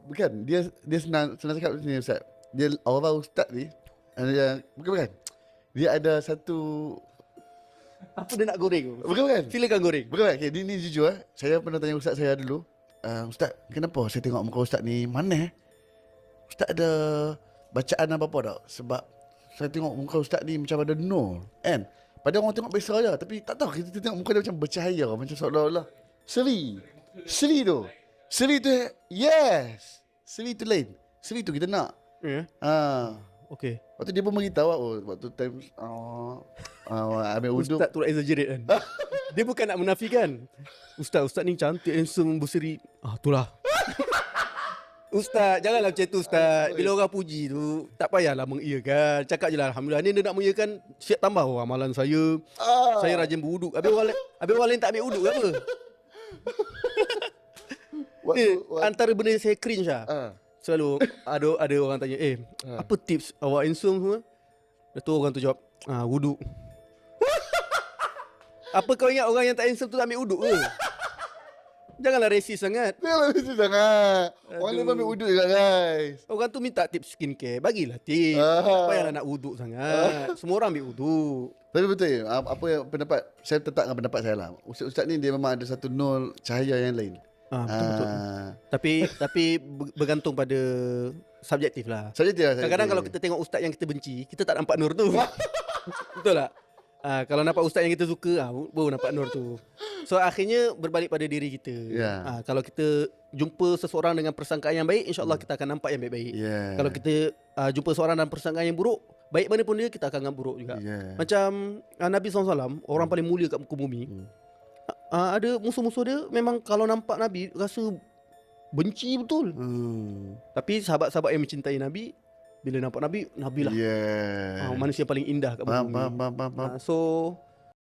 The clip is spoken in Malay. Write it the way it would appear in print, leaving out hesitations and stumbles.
bukan. Dia senang cakap macam ni Ustaz. Dia aura Ustaz ni bukan. Dia ada satu. Apa dia nak goreng? Bukan. Silakan goreng. Bukan. Okay, ni jujur saya pernah tanya Ustaz saya dulu. Ustaz, kenapa saya tengok muka Ustaz ni mana? Ustaz ada bacaan apa-apa tak? Sebab saya tengok muka Ustaz ni macam ada nur, kan? Padahal orang tengok biasa je, tapi tak tahu, kita tengok muka dia macam bercahaya, macam seolah-olah Seri tu. Yes. Seri tu lain. Seri tu kita nak. Okay. Waktu dia pun beritahu waktu time ambil wuduk. Ustaz tu exaggerate kan. Dia bukan nak menafikan. Ustaz ni cantik, handsome, berseri. Itulah. Ustaz, janganlah macam tu Ustaz. Bila orang puji tu, tak payahlah mengiyakan. Cakap je lah, Alhamdulillah. Ni dia nak mengiyakan, siap tambah amalan saya. Saya rajin berwuduk. Habis orang lain tak ambil wuduk ke apa? Antara benda yang saya cringe lah. Selalu ada orang tanya, apa tips awak handsome semua? Lepas tu orang tu jawab, wuduk. Apa kau ingat orang yang tak handsome tu tak ambil wuduk ke? Janganlah racist sangat. Orang lain ambil wuduk juga guys. Orang tu minta tips skincare, bagilah tips. Tak payahlah nak wuduk sangat. Semua orang ambil wuduk. Tapi betul, apa yang pendapat, saya tetap dengan pendapat saya lah. Ustaz ni dia memang ada satu nur cahaya yang lain. Betul. Tapi bergantung pada subjektif lah. Kadang-kadang kalau kita tengok ustaz yang kita benci, kita tak nampak nur tu. Betul tak? Kalau nampak ustaz yang kita suka, baru nampak nur tu. So akhirnya berbalik pada diri kita. Kalau kita jumpa seseorang dengan persangkaan yang baik, InsyaAllah kita akan nampak yang baik-baik. Kalau kita jumpa seseorang dengan persangkaan yang buruk, baik mana pun dia, kita akan anggap buruk juga. Macam Nabi SAW, orang paling mulia kat muka bumi. Ada musuh-musuh dia memang kalau nampak Nabi rasa benci betul. Tapi sahabat-sahabat yang mencintai Nabi, bila nampak Nabi lah manusia paling indah kat bumi. So